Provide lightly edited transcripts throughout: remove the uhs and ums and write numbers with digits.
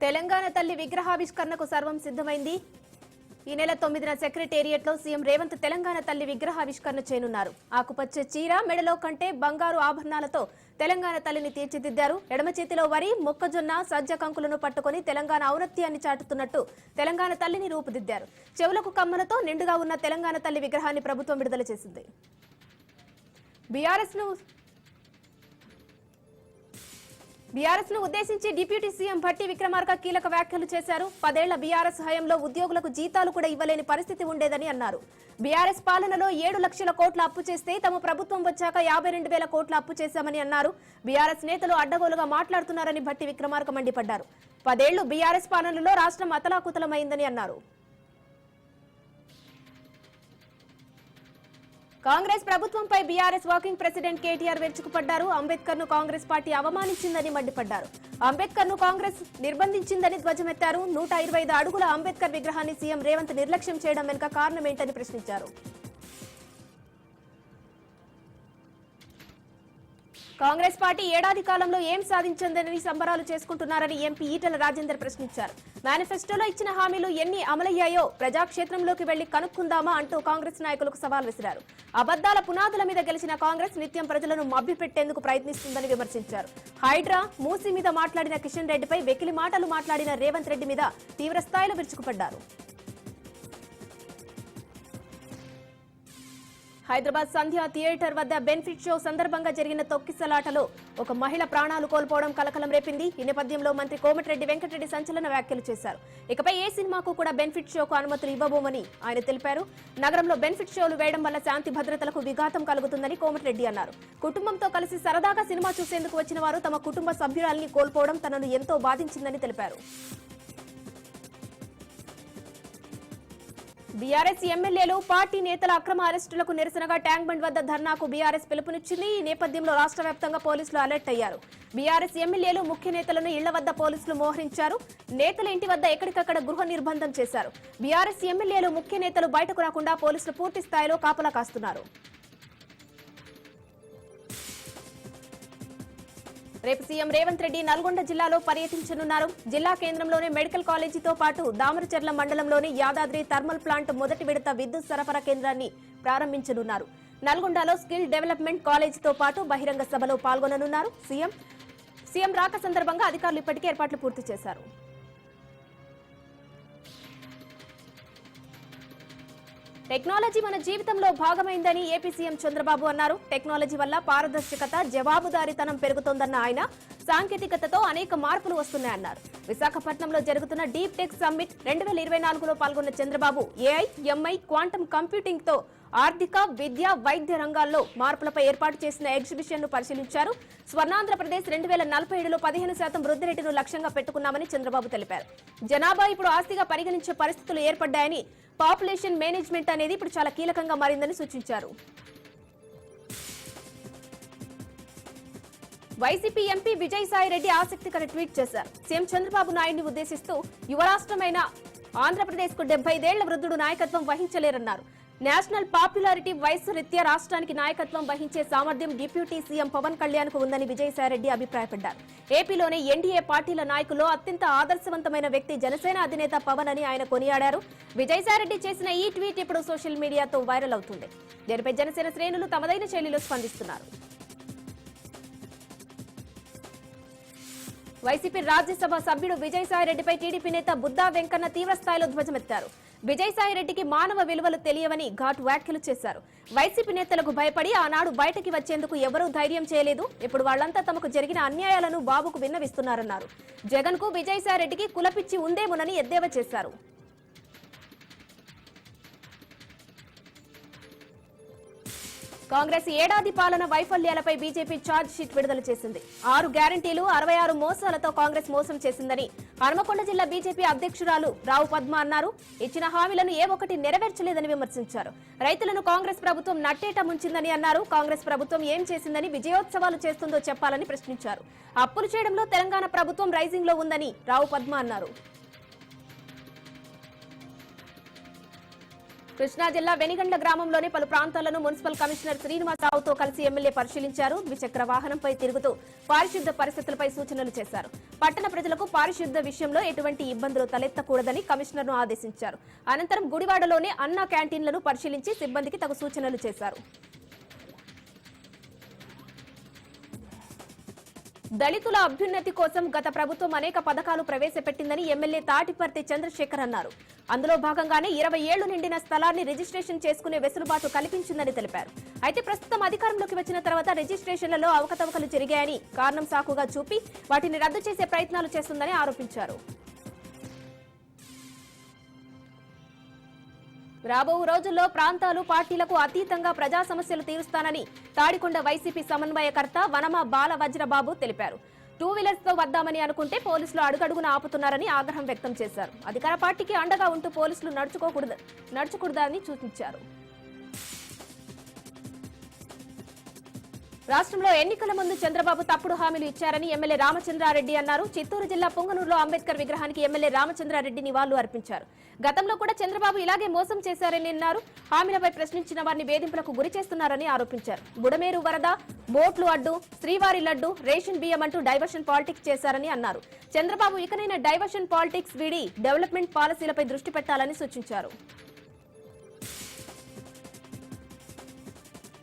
తెలంగాణ తల్లి విగ్రహావిష్కరణకు సర్వం సిద్ధమైంది. ఈ నెల 9న సెక్రటేరియట్లో సీఎం రేవంత్ తెలంగాణ తల్లి విగ్రహావిష్కరణ చేయనున్నారు. ఆకుపచ్చ చీర, మెడలో కంటే బంగారు ఆభరణాలతో తెలంగాణ తల్లిని తీర్చిదిద్దారు. ఎడమ చేతిలో వరి, మొక్కజొన్న, సజ్జ కంకులను పట్టుకుని తెలంగాణ ఔన్నత్యాన్ని చాటుతున్నట్టు తెలంగాణ తల్లిని రూపుదిద్దారు. చెవులకు కమ్మలతో నిండుగా ఉన్న తెలంగాణ తల్లి విగ్రహాన్ని ప్రభుత్వం విడుదల చేసింది. బీఆర్ఎస్ ను ఉద్దేశించి డిప్యూటీ సీఎం భట్టి విక్రమార్క కీలక వ్యాఖ్యలు చేశారు. 10 ఏళ్ల బీఆర్ఎస్ హయాంలో ఉద్యోగులకు జీతాలు కూడా ఇవ్వలేని పరిస్థితి ఉండేదని అన్నారు. బీఆర్ఎస్ పాలనలో 7 లక్షల కోట్ల అప్పు చేస్తే తమ ప్రభుత్వం వచ్చాక 52,000 కోట్ల అప్పు చేశామని అన్నారు. బీఆర్ఎస్ నేతలు అడ్డగోలుగా మాట్లాడుతున్నారని భట్టి విక్రమార్క మండిపడ్డారు. 10 ఏళ్లు బీఆర్ఎస్ పాలనలో రాష్ట్రం అతలాకుతలమైందని అన్నారు. కాంగ్రెస్ ప్రభుత్వంపై బీఆర్ఎస్ వర్కింగ్ ప్రెసిడెంట్ కేటీఆర్ విరుచుకుపడ్డారు. అంబేద్కర్ ను కాంగ్రెస్ పార్టీ అవమానించిందని మండిపడ్డారు. అంబేద్కర్ ను కాంగ్రెస్ నిర్బంధించిందని ధ్వజమెత్తారు. 125 అడుగుల అంబేద్కర్ విగ్రహాన్ని సీఎం రేవంత్ నిర్లక్ష్యం చేయడం వెనుక కారణమేంటని ప్రశ్నించారు. కాంగ్రెస్ పార్టీ ఏడాది కాలంలో ఏం సాధించిందని సంబరాలు చేసుకుంటున్నారని ఎంపీ ఈటెల రాజేందర్ ప్రశ్నించారు. మేనిఫెస్టోలో ఇచ్చిన హామీలు ఎన్ని అమలయ్యాయో ప్రజాక్షేత్రంలోకి వెళ్లి కనుక్కుందామా అంటూ కాంగ్రెస్ నాయకులకు సవాల్ విసిరారు. అబద్దాల పునాదుల మీద గెలిచిన కాంగ్రెస్ నిత్యం ప్రజలను మభ్యపెట్టేందుకు ప్రయత్నిస్తుందని విమర్శించారు. హైడ్రా, మూసీ మీద మాట్లాడిన కిషన్ రెడ్డిపై వెకిలి మాటలు మాట్లాడిన రేవంత్ రెడ్డి మీద తీవ్రస్థాయిలో విరుచుకుపడ్డారు. హైదరాబాద్ సంధ్య థియేటర్ వద్ద బెనిఫిట్ షో సందర్భంగా జరిగిన తొక్కిసలాటలో ఒక మహిళ ప్రాణాలు కోల్పోవడం కలకలం రేపింది. ఈ నేపథ్యంలో మంత్రి కోమటిరెడ్డి వెంకటరెడ్డి సంచలన వ్యాఖ్యలు చేశారు. ఇకపై ఏ సినిమాకు కూడా బెనిఫిట్ షోకు అనుమతులు ఇవ్వబోమని ఆయన తెలిపారు. నగరంలో బెనిఫిట్ షోలు వేయడం వల్ల శాంతి భద్రతలకు విఘాతం కలుగుతుందని కోమటిరెడ్డి అన్నారు. కుటుంబంతో కలిసి సరదాగా సినిమా చూసేందుకు వచ్చిన వారు తమ కుటుంబ సభ్యురాల్ని కోల్పోవడం తనను ఎంతో బాధించిందని తెలిపారు. బీఆర్ఎస్ ఎమ్మెల్యేలు, పార్టీ నేతల అక్రమ అరెస్టులకు నిరసనగా ట్యాంక్ బండ్ వద్ద ధర్నాకు బీఆర్ఎస్ పిలుపునిచ్చింది. ఈ నేపథ్యంలో రాష్ట్ర వ్యాప్తంగా పోలీసులు అలర్ట్ అయ్యారు. బీఆర్ఎస్ ఎమ్మెల్యేలు, ముఖ్య నేతలను ఇళ్ల వద్ద పోలీసులు మోహరించారు. నేతల ఇంటి వద్ద ఎక్కడికక్కడ గృహ నిర్బంధం చేశారు. బీఆర్ఎస్ ఎమ్మెల్యేలు, ముఖ్య నేతలు బయటకు రాకుండా పోలీసులు పూర్తి స్థాయిలో కాపలా కాస్తున్నారు. రేపు సీఎం రేవంత్ రెడ్డి నల్గొండ జిల్లాలో పర్యటించనున్నారు. జిల్లా కేంద్రంలోని మెడికల్ కాలేజీతో పాటు దామరచెర్ల మండలంలోని యాదాద్రి థర్మల్ ప్లాంట్ మొదటి విడత విద్యుత్ సరఫరా కేంద్రాన్ని ప్రారంభించనున్నారు. నల్గొండలో స్కిల్ డెవలప్మెంట్ కాలేజీతో పాటు బహిరంగ సభలో పాల్గొననున్నారు. సీఎం రాక సందర్భంగా అధికారులు ఇప్పటికే ఏర్పాట్లు పూర్తి చేశారు. టెక్నాలజీ మన జీవితంలో భాగమైందని ఏపీ సీఎం చంద్రబాబు అన్నారు. టెక్నాలజీ వల్ల పారదర్శకత, జవాబుదారీతనం పెరుగుతోందన్న ఆయన సాంకేతికతతో అనేక మార్పులు వస్తున్నాయన్నారు. విశాఖపట్నంలో జరుగుతున్న డీప్ టెక్ సమ్మిట్ 2024లో పాల్గొన్న Chandrababu AI, MI, quantum computing తో ఆర్థిక, విద్య, వైద్య రంగాల్లో మార్పులపై ఏర్పాటు చేసిన ఎగ్జిబిషన్ ను పరిశీలించారు. స్వర్ణాంధ్రప్రదేశ్ 2047లో 15% వృద్ధి రేటును లక్ష్యంగా పెట్టుకున్నామని చంద్రబాబు తెలిపారు. జనాభా ఇప్పుడు ఆస్తిగా పరిగణించే పరిస్థితులు ఏర్పడ్డాయని, పాపులేషన్ మేనేజ్మెంట్ అనేది ఇప్పుడు చాలా కీలకంగా మారిందని సూచించారు. వైసీపీ ఎంపీ విజయసాయిరెడ్డి ఆసక్తికర ట్వీట్ చేశారు. సీఎం చంద్రబాబు నాయుడిని ఉద్దేశిస్తూ యువరాష్ట్రమైన ఆంధ్రప్రదేశ్ కు 75 ఏళ్ల వృద్ధుడు నాయకత్వం వహించలేరన్నారు. నేషనల్ పాపులారిటీ వయస్సు రీత్యా రాష్ట్రానికి నాయకత్వం వహించే సామర్థ్యం డిప్యూటీ సీఎం పవన్ కళ్యాణ్ కు ఉందని విజయసాయిరెడ్డి అభిప్రాయపడ్డారు. ఏపీలోని ఎన్డీఏ పార్టీల నాయకుల్లో అత్యంత ఆదర్శవంతమైన వ్యక్తి జనసేన అధినేత పవన్ అని ఆయన కొనియాడారు. విజయసాయిరెడ్డి చేసిన ఈ ట్వీట్ ఇప్పుడు సోషల్ మీడియాతో వైరల్ అవుతుంది. దీనిపై జనసేన శ్రేణులు తమదైన శైలిలో స్పందిస్తున్నారు. వైసీపీ రాజ్యసభ సభ్యుడు విజయసాయిరెడ్డిపై టీడీపీ నేత బుద్దా వెంకన్న తీవ్రస్థాయిలో ధ్వజమెత్తారు. విజయసాయిరెడ్డికి మానవ విలువలు తెలియవని ఘాటు వ్యాఖ్యలు చేశారు. వైసీపీ నేతలకు భయపడి ఆనాడు బయటకి వచ్చేందుకు ఎవరూ ధైర్యం చేయలేదు. ఇప్పుడు వాళ్లంతా తమకు జరిగిన అన్యాయాలను బాబుకు విన్నవిస్తున్నారన్నారు. జగన్ కు విజయసాయిరెడ్డికి కులపిచ్చి ఉందేమోనని ఎద్దేవా చేశారు. కాంగ్రెస్ ఏడాది పాలన వైఫల్యాలపై బీజేపీ ఛార్జ్ షీట్ విడుదల చేసింది. 6 గ్యారంటీలు, 66 మోసాలతో కాంగ్రెస్ మోసం చేసిందని హనుమకొండ జిల్లా బీజేపీ అధ్యక్షురాలు రావు పద్మ అన్నారు. ఇచ్చిన హామీలను ఏ ఒక్కటి నెరవేర్చలేదని విమర్శించారు. రైతులను కాంగ్రెస్ ప్రభుత్వం నట్టేట ముంచిందని అన్నారు. కాంగ్రెస్ ప్రభుత్వం ఏం చేసిందని, విజయోత్సవాలు చేస్తుందో చెప్పాలని ప్రశ్నించారు. అప్పులు చేయడంలో తెలంగాణ ప్రభుత్వం రైజింగ్ లో ఉందని రావు పద్మ అన్నారు. కృష్ణా జిల్లా వెనిగండ్ల గ్రామంలోని పలు ప్రాంతాలను మున్సిపల్ కమిషనర్ శ్రీనివాసరావుతో కలిసి ఎమ్మెల్యే పరిశీలించారు. ద్విచక్ర వాహనంపై తిరుగుతూ పారిశుద్ధ్య పరిస్థితులపై సూచనలు చేశారు. పట్టణ ప్రజలకు పారిశుద్ధ్య విషయంలో ఎటువంటి ఇబ్బందులు తలెత్తకూడదని కమిషనర్ను ఆదేశించారు. అనంతరం గుడివాడలోని అన్నా క్యాంటీన్లను పరిశీలించి సిబ్బందికి తగు సూచనలు చేశారు. దళితుల అభ్యున్నతి కోసం గత ప్రభుత్వం అనేక పథకాలు ప్రవేశపెట్టిందని ఎమ్మెల్యే తాటిపర్తి చంద్రశేఖర్ అన్నారు. అందులో భాగంగానే 20 ఏళ్లు నిండిన స్థలాన్ని రిజిస్ట్రేషన్ చేసుకునే వెసులుబాటు కల్పించిందని తెలిపారు. అయితే ప్రస్తుతం అధికారంలోకి వచ్చిన తర్వాత రిజిస్ట్రేషన్లలో అవకతవకలు జరిగాయని కారణం సాకుగా చూపి వాటిని రద్దు చేసే ప్రయత్నాలు చేస్తుందని ఆరోపించారు. రాబో రోజుల్లో ప్రాంతాలు పార్టీలకు అతీతంగా ప్రజా సమస్యలు తీరుస్తానని తాడికొండ వైసీపీ సమన్వయకర్త వనమ బాల వజ్రబాబు తెలిపారు. 2 వీలర్స్ తో వద్దామని అనుకుంటే పోలీసులు అడుగడుగున ఆపుతున్నారని ఆగ్రహం వ్యక్తం చేశారు. అధికార పార్టీకి అండగా ఉంటూ పోలీసులు నడుచుకూడదని సూచించారు. రాష్ట్రంలో ఎన్నికల ముందు చంద్రబాబు తప్పుడు హామీలు ఇచ్చారని ఎమ్మెల్యే రామచంద్రారెడ్డి అన్నారు. చిత్తూరు జిల్లా పొంగనూరులో అంబేద్కర్ విగ్రహానికి ఎమ్మెల్యే రామచంద్రారెడ్డి నివాళులు అర్పించారు. గతంలో కూడా చంద్రబాబు ఇలాగే మోసం చేశారని అన్నారు. హామీలపై ప్రశ్నించిన వారిని వేధింపులకు గురి చేస్తున్నారని ఆరోపించారు. బుడమేరు వరద, బోట్లు అడ్డు, శ్రీవారి లడ్డు, రేషన్ బియ్యం అంటూ డైవర్షన్ పాలిటిక్స్ చేశారని అన్నారు. చంద్రబాబు ఇకనైనా డైవర్షన్ పాలిటిక్స్ వీడి డెవలప్మెంట్ పాలసీలపై దృష్టి పెట్టాలని సూచించారు.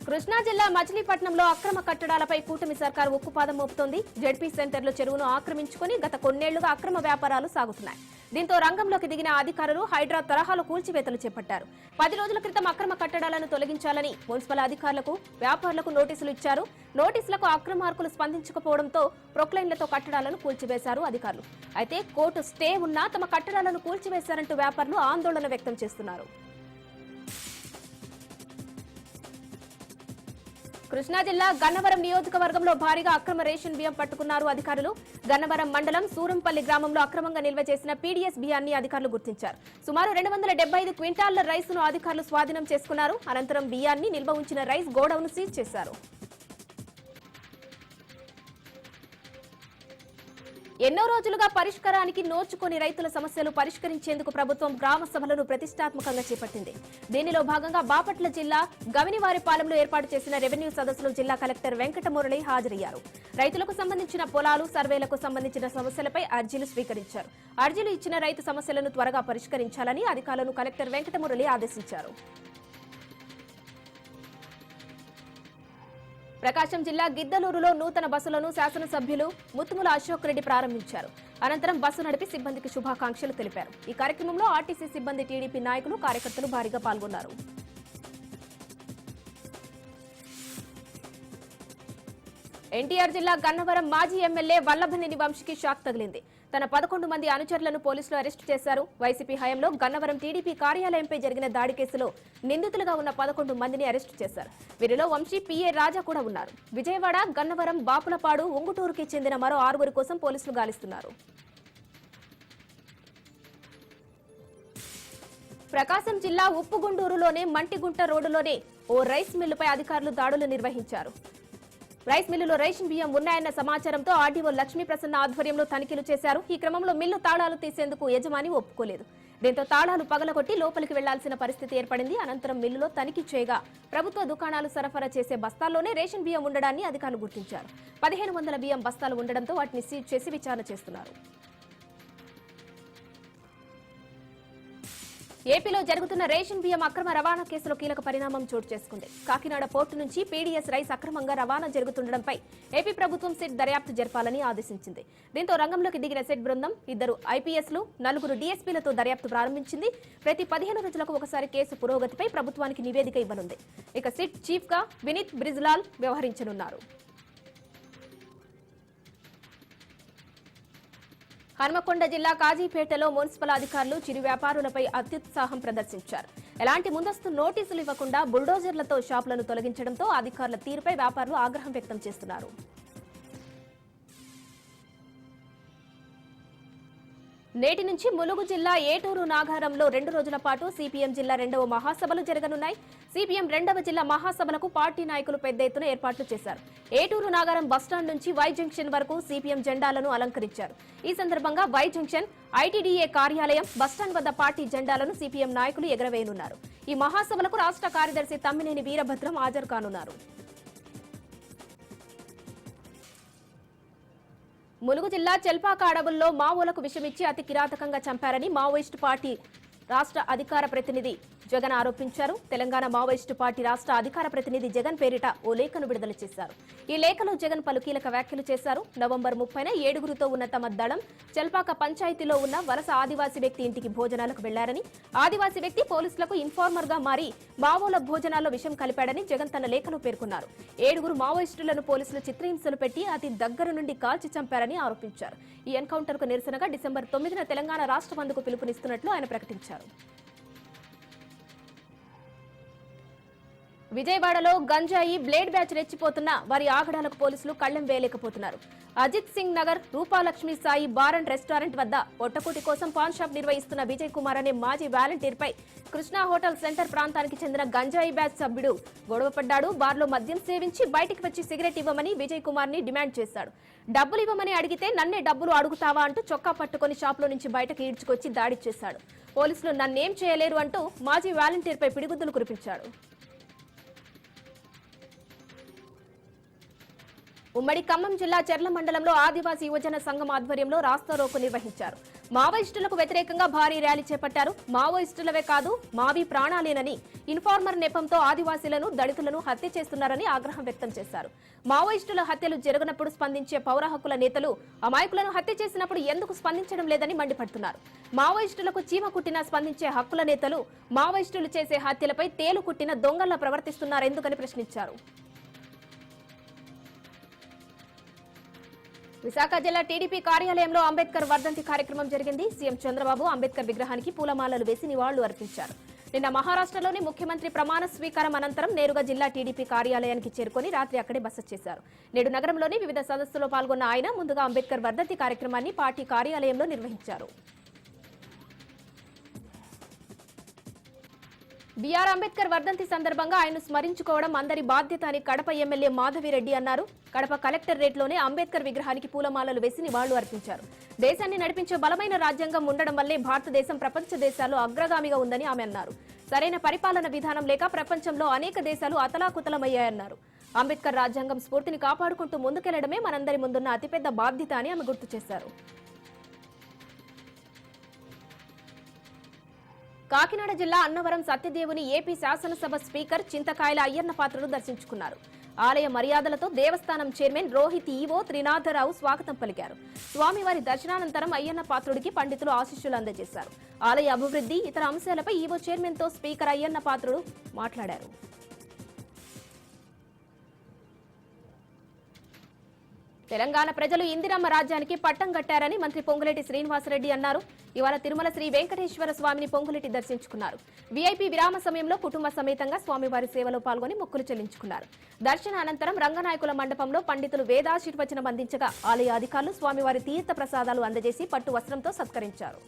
కృష్ణా జిల్లా మచిలీపట్నంలో అక్రమ కట్టడాలపై కూటమి సర్కారు ఉక్కుపాదం మోపుతోంది. జెడ్పీ సెంటర్లో చెరువును ఆక్రమించుకుని గత కొన్నేళ్లుగా అక్రమ వ్యాపారాలు సాగుతున్నాయి. దీంతో రంగంలోకి దిగిన అధికారులు హైడ్రా తరహాలో కూల్చివేతలు చేపట్టారు. 10 రోజుల క్రితం అక్రమ కట్టడాలను తొలగించాలని మున్సిపల్ అధికారులకు, వ్యాపారులకు నోటీసులు ఇచ్చారు. నోటీసులకు అక్రమార్కులు స్పందించకపోవడంతో ప్రొక్లైన్లతో కట్టడాలను కూల్చివేశారు అధికారులు. అయితే కోర్టు స్టే ఉన్నా తమ కట్టడాలను కూల్చివేశారంటూ వ్యాపారులు ఆందోళన వ్యక్తం చేస్తున్నారు. కృష్ణా జిల్లా గన్నవరం నియోజకవర్గంలో భారీగా అక్రమ రేషన్ బియ్యం పట్టుకున్నారు అధికారులు. గన్నవరం మండలం సూరంపల్లి గ్రామంలో అక్రమంగా నిల్వ చేసిన పీడీఎస్ బియ్యాన్ని అధికారులు గుర్తించారు. సుమారు 275 క్వింటాళ్ల రైసును అధికారులు స్వాధీనం చేసుకున్నారు. అనంతరం బియ్యాన్ని నిల్వ ఉంచిన రైస్ గోడౌన్ సీజ్ చేశారు. ఎన్నో రోజులుగా పరిష్కారానికి నోచుకొని రైతుల సమస్యలు పరిష్కరించేందుకు ప్రభుత్వం గ్రామ సభలను ప్రతిష్టాత్మకంగా చేపట్టింది. దీనిలో భాగంగా బాపట్ల జిల్లా గవినివారిపాలెంలో ఏర్పాటు చేసిన రెవెన్యూ సదస్సులో జిల్లా కలెక్టర్ వెంకటమురళి హాజరయ్యారు. రైతులకు సంబంధించిన పొలాలు, సర్వేలకు సంబంధించిన సమస్యలపై అర్జీలు స్వీకరించారు. అర్జీలు ఇచ్చిన రైతు సమస్యలను త్వరగా పరిష్కరించాలని అధికారులను కలెక్టర్ వెంకటమురళి ఆదేశించారు. ప్రకాశం జిల్లా గిద్దలూరులో నూతన బస్సులను శాసనసభ్యులు ముత్తుముల అశోక్ రెడ్డి ప్రారంభించారు. అనంతరం బస్సు నడిపి సిబ్బందికి శుభాకాంక్షలు తెలిపారు. ఈ కార్యక్రమంలో ఆర్టీసీ సిబ్బంది, టీడీపీ నాయకులు, కార్యకర్తలు భారీగా పాల్గొన్నారు. ఎన్టీఆర్ జిల్లా గన్నవరం మాజీ ఎమ్మెల్యే వల్లభనేని వంశీకి షాక్ తగిలింది. తన 11 మంది అనుచరులను పోలీసులు అరెస్టు చేశారు. వైసీపీ హయాంలో గన్నవరం టీడీపీ కార్యాలయంపై జరిగిన దాడి కేసులో నిందితులుగా ఉన్న 11 మందిని అరెస్టు చేశారు. వీరిలో వంశీ, పీఏ రాజా కూడా ఉన్నారు. విజయవాడ, గన్నవరం, బాపులపాడు, ఉంగుటూరుకి చెందిన మరో 6 కోసం పోలీసులు గాలిస్తున్నారు. ప్రకాశం జిల్లా ఉప్పుగుండూరులోనే మంటిగుంట రోడ్డులోనే ఓ రైస్ మిల్లుపై అధికారులు దాడులు నిర్వహించారు. రైస్ మిల్లులో రేషన్ బియ్యం ఉన్నాయన్న సమాచారంతో ఆర్డీఓ లక్ష్మీప్రసన్న ఆధ్వర్యంలో తనిఖీలు చేశారు. ఈ క్రమంలో మిల్లు తాళాలు తీసేందుకు యజమాని ఒప్పుకోలేదు. దీంతో తాళాలు పగలగొట్టి లోపలికి వెళ్లాల్సిన పరిస్థితి ఏర్పడింది. అనంతరం మిల్లులో తనిఖీ చేయగా ప్రభుత్వ దుకాణాలు సరఫరా చేసే బస్తాల్లోనే రేషన్ బియ్యం ఉండడాన్ని అధికారులు గుర్తించారు. 1500 బియ్యం బస్తాలు ఉండడంతో వాటిని సీజ్ చేసి విచారణ చేస్తున్నారు. ఏపీలో జరుగుతున్న రేషన్ బియ్యం అక్రమ రవాణా కేసులో కీలక పరిణామం చోటు చేసుకుంది. కాకినాడ పోర్టు నుంచి పీడీఎస్ రైస్ అక్రమంగా రవాణా జరుగుతుండటంపై ఏపీ ప్రభుత్వం సిట్ దర్యాప్తు జరపాలని ఆదేశించింది. దీంతో రంగంలోకి దిగిన సిట్ బృందం 2 ఐపీఎస్లు, 4 డీఎస్పీలతో దర్యాప్తు ప్రారంభించింది. ప్రతి 15 రోజులకు ఒకసారి కేసు పురోగతిపై ప్రభుత్వానికి నివేదిక ఇవ్వనుంది. ఇక సిట్ చీఫ్ గా వినీత్ బ్రిజ్లాల్ వ్యవహరించనున్నారు. హన్మకొండ జిల్లా కాజీపేటలో మున్సిపల్ అధికారులు చిరు వ్యాపారులపై అత్యుత్సాహం ప్రదర్శించారు. ఎలాంటి ముందస్తు నోటీసులు ఇవ్వకుండా బుల్డోజర్లతో షాపులను తొలగించడంతో అధికారుల తీరుపై వ్యాపారులు ఆగ్రహం వ్యక్తం చేస్తున్నారు. నేటి నుంచి ములుగు జిల్లా ఏటూరు నాగారంలో 2 రోజుల పాటు సిపిఎం జిల్లా 2వ మహాసభలు జరగనున్నాయి. సిపిఎం 2వ జిల్లా మహాసభలకు పార్టీ నాయకులు పెద్ద ఎత్తున ఏర్పాట్లు చేశారు. ఏటూరు నాగారం బస్టాండ్ నుంచి వై జంక్షన్ వరకు సిపిఎం జెండాలను అలంకరించారు. ఈ సందర్భంగా వై జంక్షన్, ఐటీడీఏ కార్యాలయం, బస్టాండ్ వద్ద పార్టీ జెండాలను సిపిఎం నాయకులు ఎగరవేయనున్నారు. ఈ మహాసభలకు రాష్ట్ర కార్యదర్శి తమ్మినేని వీరభద్రం హాజరు కానున్నారు. ములుగు జిల్లా చెల్పాక అడవుల్లో మావోలకు విషమిచ్చి అతి కిరాతకంగా చంపారని మావోయిస్టు పార్టీ రాష్ట్ర అధికార ప్రతినిధి జగన్ ఆరోపించారు. తెలంగాణ మావోయిస్టు పార్టీ రాష్ట్ర అధికార ప్రతినిధి జగన్ పేరిట ఓ లేఖను విడుదల చేశారు. ఈ లేఖలో జగన్ పలు కీలక వ్యాఖ్యలు చేశారు. నవంబర్ 30న 7గురితో ఉన్న తమ దళం చెల్పాక పంచాయతీలో ఉన్న వలస ఆదివాసీ వ్యక్తి ఇంటికి భోజనాలకు వెళ్లారని, ఆదివాసీ వ్యక్తి పోలీసులకు ఇన్ఫార్మర్ గా మారి మావోల భోజనాల్లో విషం కలిపాడని జగన్ తన లేఖలో పేర్కొన్నారు. 7గురు మావోయిస్టులను పోలీసులు చిత్రహింసలు పెట్టి అతి దగ్గర నుండి కాల్చి చంపారని ఆరోపించారు. ఈ ఎన్కౌంటర్ కు నిరసనగా డిసెంబర్ 9న తెలంగాణ రాష్ట్ర బంద్కు పిలుపునిస్తున్నట్లు ఆయన ప్రకటించారు. విజయవాడలో గంజాయి బ్లేడ్ బ్యాచ్ రెచ్చిపోతున్న వారి ఆగడాలకు పోలీసులు కళ్లెం వేయలేకపోతున్నారు. Ajit Singh Nagar Roopalakshmi Sai bar and restaurant వద్ద పొట్టకూటి కోసం పాన్ షాప్ నిర్వహిస్తున్న విజయ్ కుమార్ అనే మాజీ వాలంటీర్ పై కృష్ణా హోటల్ సెంటర్ ప్రాంతానికి చెందిన గంజాయి బ్యాచ్ సభ్యుడు గొడవపడ్డాడు. బార్లో మద్యం సేవించి బయటికి వచ్చి సిగరెట్ ఇవ్వమని విజయ్ కుమార్ ని డిమాండ్ చేశాడు. డబ్బులు ఇవ్వమని అడిగితే నన్నే డబ్బులు అడుగుతావా అంటూ చొక్కా పట్టుకుని షాప్లో నుంచి బయటకు ఈడ్చుకొచ్చి దాడి చేశాడు. పోలీసులు నన్నేం చేయలేరు అంటూ మాజీ వాలంటీర్ పై పిడిగుద్దులు కురిపించాడు. ఉమ్మడి ఖమ్మం జిల్లా చెర్ల మండలంలో ఆదివాసీ యువజన సంఘం ఆధ్వర్యంలో రాస్తా రోకో నిర్వహించారు. మావోయిస్టులకు వ్యతిరేకంగా భారీ ర్యాలీ చేపట్టారు. మావోయిస్టులవే కాదు మావి ప్రాణాలేనని, ఇన్ఫార్మర్ నెపంతో ఆదివాసీలను, దళితులను హత్య చేస్తున్నారని ఆగ్రహం వ్యక్తం చేశారు. మావోయిస్టుల హత్యలు జరగనప్పుడు స్పందించే పౌర హక్కుల నేతలు అమాయకులను హత్య చేసినప్పుడు ఎందుకు స్పందించడం లేదని మండిపడుతున్నారు. మావోయిస్టులకు చీమ కుట్టినా స్పందించే హక్కుల నేతలు మావోయిస్టులు చేసే హత్యలపై తేలు కుట్టిన దొంగల్లా ప్రవర్తిస్తున్నారెందుకని ప్రశ్నించారు. విశాఖ జిల్లా టీడీపీ కార్యాలయంలో అంబేద్కర్ వర్ధంతి కార్యక్రమం జరిగింది. సీఎం చంద్రబాబు అంబేద్కర్ విగ్రహానికి పూలమాలలు వేసి నివాళులు అర్పించారు. నిన్న మహారాష్ట్రలోని ముఖ్యమంత్రి ప్రమాణ స్వీకారం అనంతరం నేరుగా జిల్లా టీడీపీ కార్యాలయానికి చేరుకుని రాత్రి అక్కడే బస చేశారు. నేడు నగరంలోని వివిధ సదస్సులో పాల్గొన్న ఆయన ముందుగా అంబేద్కర్ వర్ధంతి కార్యక్రమాన్ని పార్టీ కార్యాలయంలో నిర్వహించారు. బీఆర్ అంబేద్కర్ వర్ధంతి సందర్భంగా ఆయన స్మరించుకోవడం అందరి బాధ్యత అని కడప ఎమ్మెల్యే మాధవిరెడ్డి అన్నారు. కడప కలెక్టరేట్లోనే అంబేద్కర్ విగ్రహానికి పూలమాలలు వేసి నివాళులు అర్పించారు. దేశాన్ని నడిపించే బలమైన రాజ్యాంగం ఉండడం వల్లే భారతదేశం ప్రపంచ దేశాల్లో అగ్రగామిగా ఉందని ఆమె అన్నారు. సరైన పరిపాలన విధానం లేక ప్రపంచంలో అనేక దేశాలు అతలాకుతలమయ్యాయన్నారు. అంబేద్కర్ రాజ్యాంగం స్ఫూర్తిని కాపాడుకుంటూ ముందుకెళ్లడమే మనందరి ముందున్న అతిపెద్ద బాధ్యత అని ఆమె గుర్తు చేశారు. కాకినాడ జిల్లా అన్నవరం సత్యదేవుని ఏపీ శాసనసభ స్పీకర్ చింతకాయల అయ్యన్న పాత్రుడు దర్శించుకున్నారు. ఆలయ మర్యాదలతో దేవస్థానం చైర్మన్ రోహిత్ ఈవో త్రినాథరావు స్వాగతం పలికారు. స్వామివారి దర్శనానంతరం అయ్యన్న పాత్రుడికి పండితులు ఆశీస్సులు అందజేశారు. ఆలయ అభివృద్ధి, ఇతర అంశాలపై ఈవో చైర్మన్ తో స్పీకర్ అయ్యన్న పాత్రుడు మాట్లాడారు. తెలంగాణ ప్రజలు ఇందిరమ్మ రాజ్యానికి పట్టం కట్టారని మంత్రి పొంగులేటి శ్రీనివాసరెడ్డి అన్నారు. ఇవాళ తిరుమల శ్రీ వెంకటేశ్వర స్వామిని పొంగులేటి దర్శించుకున్నారు. వీఐపీ విరామ సమయంలో కుటుంబ సమేతంగా స్వామివారి సేవలో పాల్గొని మొక్కులు చెల్లించుకున్నారు. దర్శన అనంతరం రంగనాయకుల మండపంలో పండితులు వేదాశీర్వచనం అందించగా ఆలయ అధికారులు స్వామివారి తీర్థ ప్రసాదాలు అందజేసి పట్టు వస్త్రంతో సత్కరించారు.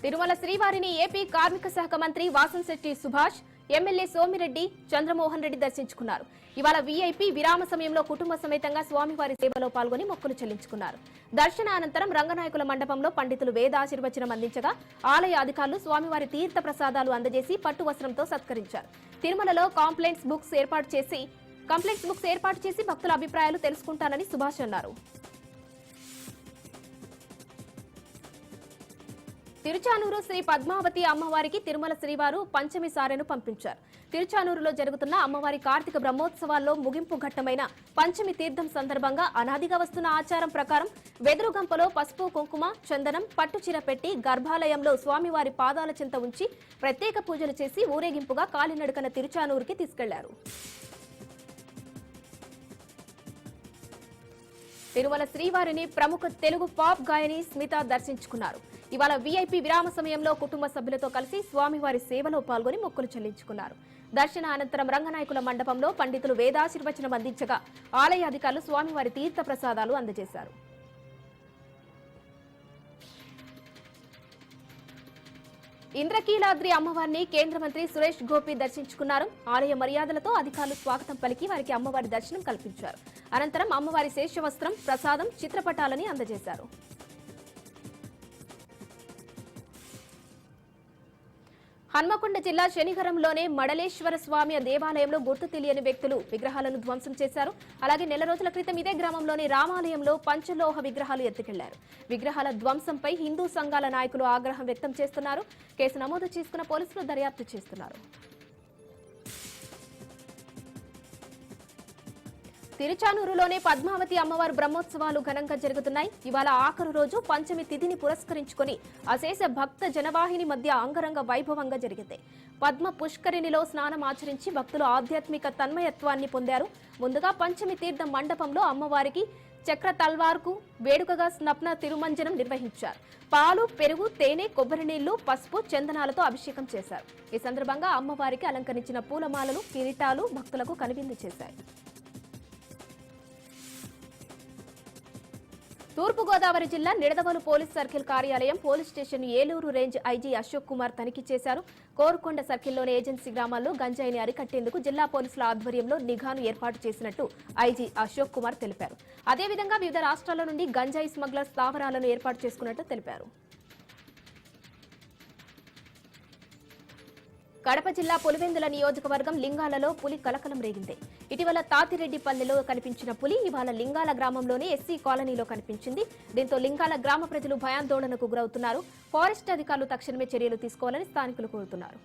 తిరుమల శ్రీవారిని ఏపీ కార్మిక శాఖ మంత్రి వాసంశెట్టి సుభాష్, ఎమ్మెల్యే సోమిరెడ్డి, చంద్రమోహన్ రెడ్డి దర్శించుకున్నారు. ఇవాళ వీఐపీ విరామ సమయంలో కుటుంబ సమేతంగా స్వామివారి సేవలో పాల్గొని మొక్కులు చెల్లించుకున్నారు. దర్శన అనంతరం రంగనాయకుల మండపంలో పండితులు వేదాశీర్వచనం అందించగా ఆలయ అధికారులు స్వామివారి తీర్థ ప్రసాదాలు అందజేసి పట్టు వస్త్రంతో సత్కరించారు. తిరుమలలో కంప్లైంట్స్ బుక్స్ ఏర్పాటు చేసి భక్తుల అభిప్రాయాలు తెలుసుకుంటానని సుభాష్ అన్నారు. తిరుచానూరు శ్రీ పద్మావతి అమ్మవారికి తిరుమల శ్రీవారు పంచమి సారెను పంపించారు. తిరుచానూరులో జరుగుతున్న అమ్మవారి కార్తీక బ్రహ్మోత్సవాల్లో ముగింపు ఘట్టమైన పంచమి తీర్థం సందర్భంగా అనాదిగా వస్తున్న ఆచారం ప్రకారం వెదురుగంపలో పసుపు, కుంకుమ, చందనం, పట్టుచీర పెట్టి గర్భాలయంలో స్వామివారి పాదాల చెంత ఉంచి ప్రత్యేక పూజలు చేసి ఊరేగింపుగా కాలినడకన తిరుచానూరుకి తీసుకెళ్లారు. తిరుమల శ్రీవారిని ప్రముఖ తెలుగు పాప్ గాయని స్మిత దర్శించుకున్నారు. ఇవాళ వీఐపీ విరామ సమయంలో కుటుంబ సభ్యులతో కలిసి స్వామివారి సేవలో పాల్గొని మొక్కులు చెల్లించుకున్నారు. దర్శన అనంతరం రంగనాయకుల మండపంలో పండితులు వేదాశీర్వచనం అందించగా ఆలయ అధికారులు స్వామివారి తీర్థ ప్రసాదాలు అందజేశారు. ఇంద్రకీలాద్రి అమ్మవారిని కేంద్ర మంత్రి సురేష్ గోపి దర్శించుకున్నారు. ఆలయ మర్యాదలతో అధికారులు స్వాగతం పలికి వారికి అమ్మవారి దర్శనం కల్పించారు. అనంతరం అమ్మవారి శేషవస్త్రం, ప్రసాదం, చిత్రపటాలని అందజేశారు. హన్మకొండ జిల్లా శనిగరంలోనే మడలేశ్వర స్వామి దేవాలయంలో గుర్తు తెలియని వ్యక్తులు విగ్రహాలను ధ్వంసం చేశారు. అలాగే నెల రోజుల క్రితం ఇదే గ్రామంలోని రామాలయంలో పంచలోహ విగ్రహాలు ఎత్తుకెళ్లారు. విగ్రహాల ధ్వంసంపై హిందూ సంఘాల నాయకులు ఆగ్రహం వ్యక్తం చేస్తున్నారు. కేసు నమోదు చేసుకున్న పోలీసులు దర్యాప్తు చేస్తున్నారు. తిరుచానూరులోనే పద్మావతి అమ్మవారి బ్రహ్మోత్సవాలు ఘనంగా జరుగుతున్నాయి. ఇవాళ ఆఖరు రోజు పంచమి తిథిని పురస్కరించుకుని అశేష భక్త జనవాహిని మధ్య అంగరంగ వైభవంగా జరిగింది. పద్మ పుష్కరిణిలో స్నానం ఆచరించి భక్తులు ఆధ్యాత్మిక తన్మయత్వాన్ని పొందారు. ముందుగా పంచమి తీర్థ మండపంలో అమ్మవారికి చక్ర తల్వార్కు వేడుకగా స్నప్న తిరుమంజనం నిర్వహించారు. పాలు, పెరుగు, తేనె, కొబ్బరి నీళ్లు, పసుపు, చందనాలతో అభిషేకం చేశారు. ఈ సందర్భంగా అమ్మవారికి అలంకరించిన పూలమాలలు, కిరీటాలు భక్తులకు కనువిందు చేశాయి. తూర్పుగోదావరి జిల్లా నిడదవోలు పోలీస్ సర్కిల్ కార్యాలయం, police station Eluru range IG Ashok Kumar తనిఖీ చేశారు. కోరుకొండ సర్కిల్లోని ఏజెన్సీ గ్రామాల్లో గంజాయిని అరికట్టేందుకు జిల్లా పోలీసుల ఆధ్వర్యంలో నిఘాను ఏర్పాటు చేసినట్టు ఐజీ అశోక్ కుమార్ తెలిపారు. అదేవిధంగా వివిధ రాష్ట్రాల నుండి గంజాయి స్మగ్లర్ స్థావరాలను ఏర్పాటు చేసుకున్నట్టు తెలిపారు. కడప జిల్లా పులివెందుల నియోజకవర్గం లింగాలలో పులి కలకలం రేగింది. ఇటీవల తాతిరెడ్డిపల్లెలో కనిపించిన పులి ఇవాళ లింగాల గ్రామంలోని ఎస్సీ కాలనీలో కనిపించింది. దీంతో లింగాల గ్రామ ప్రజలు భయాందోళనకు గురవుతున్నారు. ఫారెస్ట్ అధికారులు తక్షణమే చర్యలు తీసుకోవాలని స్థానికులు కోరుతున్నారు.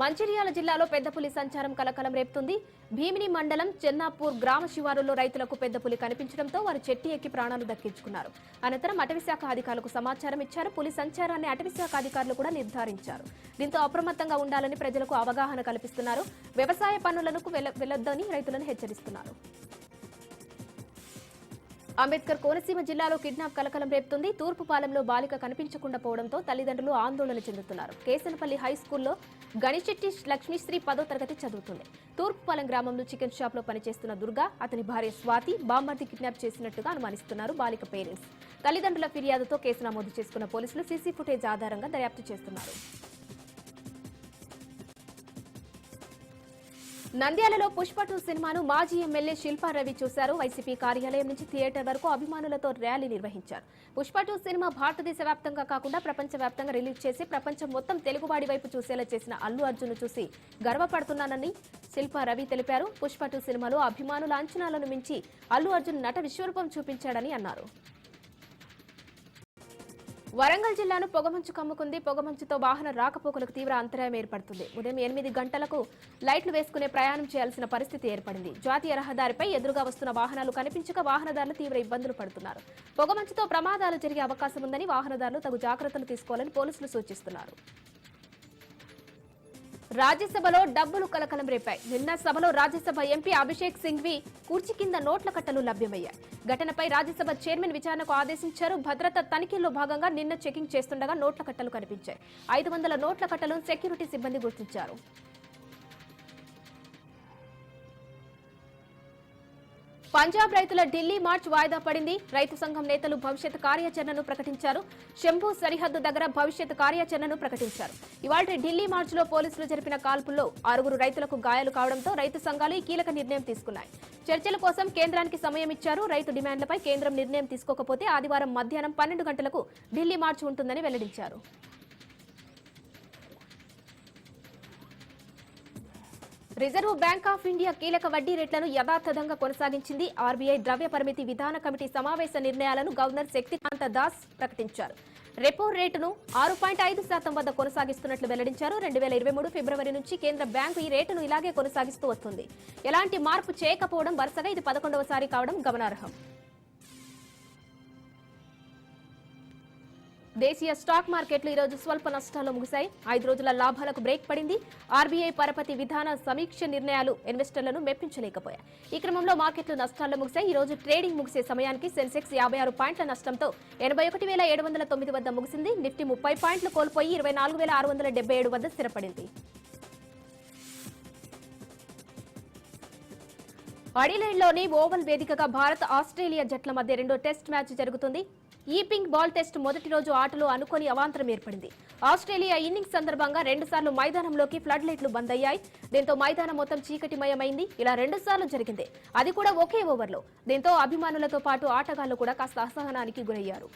మంచిర్యాల జిల్లాలో పెద్ద పులి సంచారం కలకలం రేపుతుంది. భీమిని మండలం చెన్నాపూర్ గ్రామ శివారులో రైతులకు పెద్ద పులి కనిపించడంతో వారు చెట్టి ఎక్కి ప్రాణాలు దక్కించుకున్నారు. అనంతరం అటవీశాఖ అధికారులకు సమాచారం ఇచ్చారు. పులి సంచారాన్ని అటవీశాఖ అధికారులు కూడా నిర్ధారించారు. దీంతో అప్రమత్తంగా ఉండాలని ప్రజలకు అవగాహన కల్పిస్తున్నారు. వ్యవసాయ పనులకు వెళ్లొద్దని రైతులను హెచ్చరిస్తున్నారు. అంబేద్కర్ కోనసీమ జిల్లాలో కిడ్నాప్ కలకలం రేపుతుంది. తూర్పుపాలెంలో బాలిక కనిపించకుండా పోవడంతో తల్లిదండ్రులు ఆందోళన చెందుతున్నారు. కేసనపల్లి హైస్కూల్లో గణిశెట్టి లక్ష్మీశ్రీ 10వ తరగతి చదువుతుంది. తూర్పుపాలెం గ్రామంలో చికెన్ షాప్ లో పనిచేస్తున్న దుర్గా, అతని భార్య స్వాతి బామ్మర్ది కిడ్నాప్ చేసినట్టుగా అనుమానిస్తున్నారు బాలిక పేరెంట్స్. తల్లిదండ్రుల ఫిర్యాదుతో కేసు నమోదు చేసుకున్న పోలీసులు సీసీ ఫుటేజ్ ఆధారంగా దర్యాప్తు చేస్తున్నారు. నంద్యాలలో పుష్ప 2 సినిమాను మాజీ ఎమ్మెల్యే శిల్పా రవి చూశారు. వైసీపీ కార్యాలయం నుంచి థియేటర్ వరకు అభిమానులతో ర్యాలీ నిర్వహించారు. పుష్ప 2 సినిమా భారతదేశ వ్యాప్తంగా కాకుండా ప్రపంచ వ్యాప్తంగా రిలీజ్ చేసి ప్రపంచం మొత్తం తెలుగువాడి వైపు చూసేలా చేసిన అల్లు అర్జున్ చూసి గర్వపడుతున్నానని శిల్పా రవి తెలిపారు. పుష్ప 2 సినిమాలో అభిమానుల అంచనాలను మించి అల్లు అర్జున్ నట విశ్వరూపం చూపించాడని అన్నారు. వరంగల్ జిల్లాను పొగమంచు కమ్ముకుంది. పొగమంచుతో వాహన రాకపోకలకు తీవ్ర అంతరాయం ఏర్పడుతుంది. ఉదయం 8 గంటలకు లైట్లు వేసుకునే ప్రయాణం చేయాల్సిన పరిస్థితి ఏర్పడింది. జాతీయ రహదారిపై ఎదురుగా వస్తున్న వాహనాలు కనిపించక వాహనదారులు తీవ్ర ఇబ్బందులు పడుతున్నారు. పొగమంచుతో ప్రమాదాలు జరిగే అవకాశం ఉందని వాహనదారులు తగు జాగ్రత్తలు తీసుకోవాలని పోలీసులు సూచిస్తున్నారు. రాజ్యసభలో డబ్బులు కలకలం రేపాయి. నిన్న సభలో రాజ్యసభ ఎంపీ అభిషేక్ సింఘ్వి కుర్చీ కింద నోట్ల కట్టలు లభ్యమయ్యాయి. ఘటనపై రాజ్యసభ చైర్మన్ విచారణకు ఆదేశించారు. భద్రతా తనిఖీల్లో భాగంగా నిన్న చెకింగ్ చేస్తుండగా నోట్ల కట్టలు కనిపించాయి. 500 నోట్ల కట్టలను సెక్యూరిటీ సిబ్బంది గుర్తించారు. పంజాబ్ రైతుల ఢిల్లీ మార్చ్ వాయిదా పడింది. రైతు సంఘం నేతలు భవిష్యత్ కార్యాచరణను ప్రకటించారు. శంభు సరిహద్దు దగ్గర భవిష్యత్ కార్యాచరణను ప్రకటించారు. ఇవాళ ఢిల్లీ మార్చ్ లో పోలీసులు జరిపిన కాల్పుల్లో 6 రైతులకు గాయాలు కావడంతో రైతు సంఘాలు ఈ కీలక నిర్ణయం తీసుకున్నాయి. చర్చల కోసం కేంద్రానికి సమయం ఇచ్చారు. రైతు డిమాండ్లపై కేంద్రం నిర్ణయం తీసుకోకపోతే ఆదివారం మధ్యాహ్నం 12 గంటలకు ఢిల్లీ మార్చ్ ఉంటుందని వెల్లడించారు. రిజర్వ్ బ్యాంక్ ఆఫ్ ఇండియా కీలక వడ్డీ రేట్లను యథాతథంగా కొనసాగించింది. ఆర్బీఐ ద్రవ్య పరిమితి విధాన కమిటీ సమావేశ నిర్ణయాలను గవర్నర్ శక్తికాంత దాస్ ప్రకటించారు. రెపో రేటును 6.5% వద్ద కొనసాగిస్తున్నట్లు వెల్లడించారు. 2023 ఫిబ్రవరి నుంచి కేంద్ర బ్యాంకు ఈ రేటును ఇలాగే కొనసాగిస్తూ వస్తుంది. ఎలాంటి మార్పు చేయకపోవడం వరుసగా ఇది 11వసారి కావడం గమనార్హం. దేశీయ స్టాక్ మార్కెట్లు ఈ రోజు స్వల్ప నష్టాల్లో ముగిశాయి. 5 రోజుల లాభాలకు బ్రేక్ పడింది. ఆర్బీఐ పరపతి విధాన సమీక్ష నిర్ణయాలు ఇన్వెస్టర్లను మెప్పించలేకపోయాయి. ఈ క్రమంలో మార్కెట్లు నష్టాల్లో ముగిశాయి. ఈ రోజు ట్రేడింగ్ ముగిసే సమయానికి సెన్సెక్స్ 56 పాయింట్ల నష్టంతో 81,709 వద్ద ముగిసింది. నిఫ్టీ 30 పాయింట్లు కోల్పోయి 24,677 వద్ద స్థిరపడింది. అడిలైడ్లోని ఓవల్ వేదికగా భారత్ ఆస్ట్రేలియా జట్ల మధ్య రెండో టెస్ట్ మ్యాచ్ జరుగుతుంది. ఈ పింక్ బాల్ టెస్ట్ మొదటి రోజు ఆటలో అనుకోని అవాంతరం ఏర్పడింది. ఆస్ట్రేలియా ఇన్నింగ్స్ సందర్భంగా 2 సార్లు మైదానంలోకి ఫ్లడ్ లైట్లు బంద్ అయ్యాయి. దీంతో మైదానం మొత్తం చీకటిమయమైంది. ఇలా 2 సార్లు జరిగింది, అది కూడా ఒకే ఓవర్లో. దీంతో అభిమానులతో పాటు ఆటగాళ్లు కూడా కాస్త అసహనానికి గురయ్యారు.